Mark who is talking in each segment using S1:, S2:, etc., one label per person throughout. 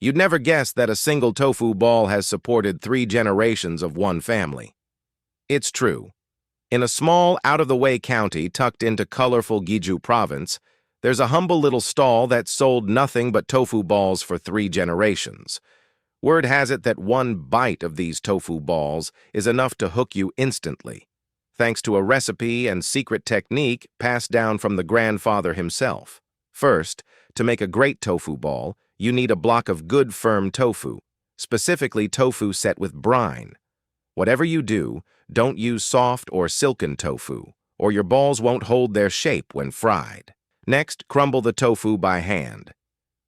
S1: You'd never guess that a single tofu ball has supported 3 generations of one family. It's true. In a small, out-of-the-way county tucked into colorful Guizhou province, there's a humble little stall that sold nothing but tofu balls for 3 generations. Word has it that one bite of these tofu balls is enough to hook you instantly, thanks to a recipe and secret technique passed down from the grandfather himself. First, to make a great tofu ball, you need a block of good firm tofu, specifically tofu set with brine. Whatever you do, don't use soft or silken tofu, or your balls won't hold their shape when fried. Next, crumble the tofu by hand.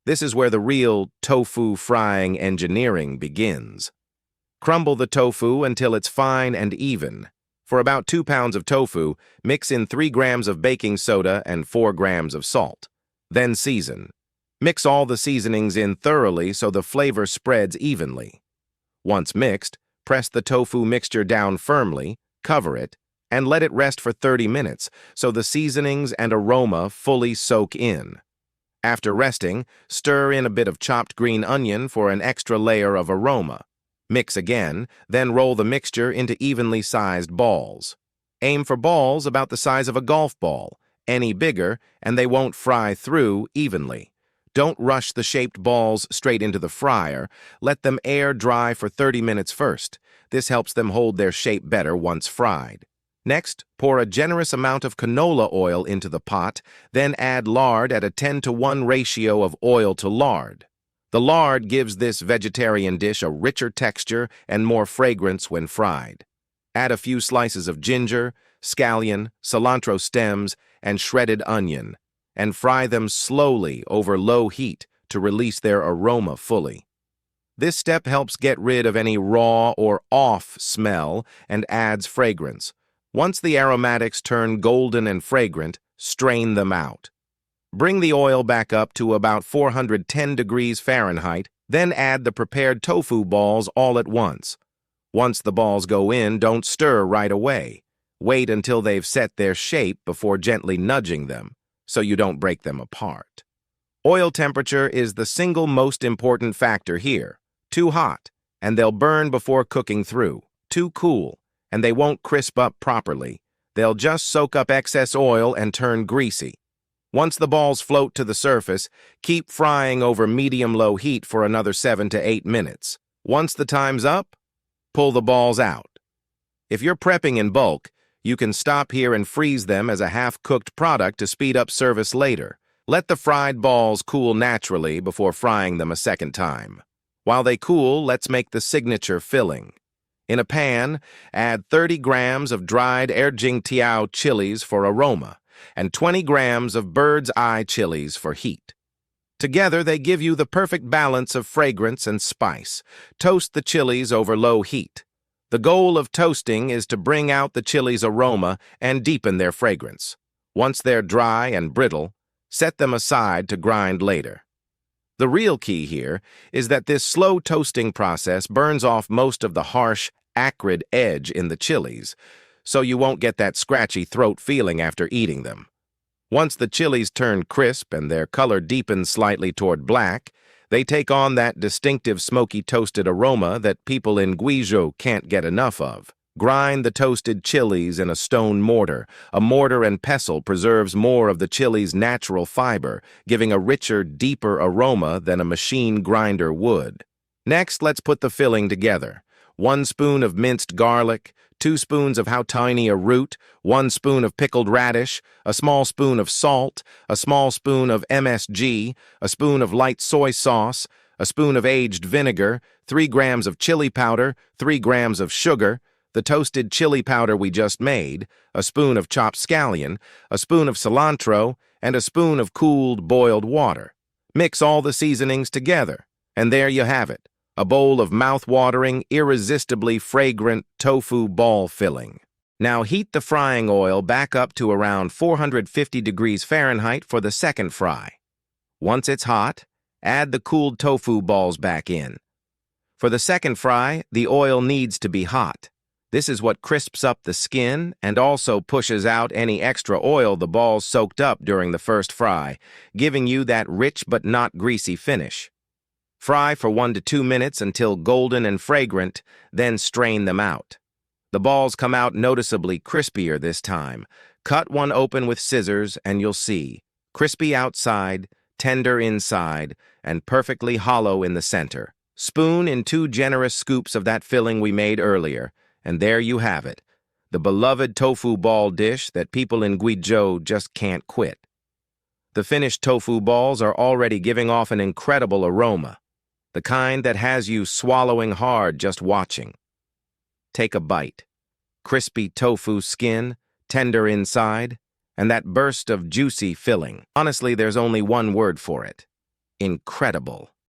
S1: This is where the real tofu frying engineering begins. Crumble the tofu until it's fine and even. For about 2 pounds of tofu, mix in 3 grams of baking soda and 4 grams of salt. Then season. Mix all the seasonings in thoroughly so the flavor spreads evenly. Once mixed, press the tofu mixture down firmly, cover it, and let it rest for 30 minutes so the seasonings and aroma fully soak in. After resting, stir in a bit of chopped green onion for an extra layer of aroma. Mix again, then roll the mixture into evenly sized balls. Aim for balls about the size of a golf ball. Any bigger, and they won't fry through evenly. Don't rush the shaped balls straight into the fryer. Let them air dry for 30 minutes first. This helps them hold their shape better once fried. Next, pour a generous amount of canola oil into the pot, then add lard at a 10-to-1 ratio of oil to lard. The lard gives this vegetarian dish a richer texture and more fragrance when fried. Add a few slices of ginger, scallion, cilantro stems, and shredded onion, and fry them slowly over low heat to release their aroma fully. This step helps get rid of any raw or off smell and adds fragrance. Once the aromatics turn golden and fragrant, strain them out. Bring the oil back up to about 410 degrees Fahrenheit, then add the prepared tofu balls all at once. Once the balls go in, don't stir right away. Wait until they've set their shape before gently nudging them, so you don't break them apart. Oil temperature is the single most important factor here. Too hot, and they'll burn before cooking through. Too cool, and they won't crisp up properly. They'll just soak up excess oil and turn greasy. Once the balls float to the surface, keep frying over medium-low heat for another 7 to 8 minutes. Once the time's up, pull the balls out. If you're prepping in bulk, you can stop here and freeze them as a half-cooked product to speed up service later. Let the fried balls cool naturally before frying them a second time. While they cool, let's make the signature filling. In a pan, add 30 grams of dried Erjingtiao chilies for aroma and 20 grams of bird's eye chilies for heat. Together, they give you the perfect balance of fragrance and spice. Toast the chilies over low heat. The goal of toasting is to bring out the chili's aroma and deepen their fragrance. Once they're dry and brittle, set them aside to grind later. The real key here is that this slow toasting process burns off most of the harsh, acrid edge in the chilies, so you won't get that scratchy throat feeling after eating them. Once the chilies turn crisp and their color deepens slightly toward black, they take on that distinctive smoky toasted aroma that people in Guizhou can't get enough of. Grind the toasted chilies in a stone mortar. A mortar and pestle preserves more of the chili's natural fiber, giving a richer, deeper aroma than a machine grinder would. Next, let's put the filling together. 1 spoon of minced garlic, 2 spoons of how tiny a root, 1 spoon of pickled radish, a small spoon of salt, a small spoon of MSG, a spoon of light soy sauce, a spoon of aged vinegar, 3 grams of chili powder, 3 grams of sugar, the toasted chili powder we just made, a spoon of chopped scallion, a spoon of cilantro, and a spoon of cooled boiled water. Mix all the seasonings together, and there you have it, a bowl of mouth-watering, irresistibly fragrant tofu ball filling. Now heat the frying oil back up to around 450 degrees Fahrenheit for the second fry. Once it's hot, add the cooled tofu balls back in. For the second fry, the oil needs to be hot. This is what crisps up the skin and also pushes out any extra oil the balls soaked up during the first fry, giving you that rich but not greasy finish. Fry for 1 to 2 minutes until golden and fragrant, then strain them out. The balls come out noticeably crispier this time. Cut one open with scissors and you'll see. Crispy outside, tender inside, and perfectly hollow in the center. Spoon in 2 generous scoops of that filling we made earlier, and there you have it. The beloved tofu ball dish that people in Guizhou just can't quit. The finished tofu balls are already giving off an incredible aroma, the kind that has you swallowing hard just watching. Take a bite. Crispy tofu skin, tender inside, and that burst of juicy filling. Honestly, there's only one word for it. Incredible.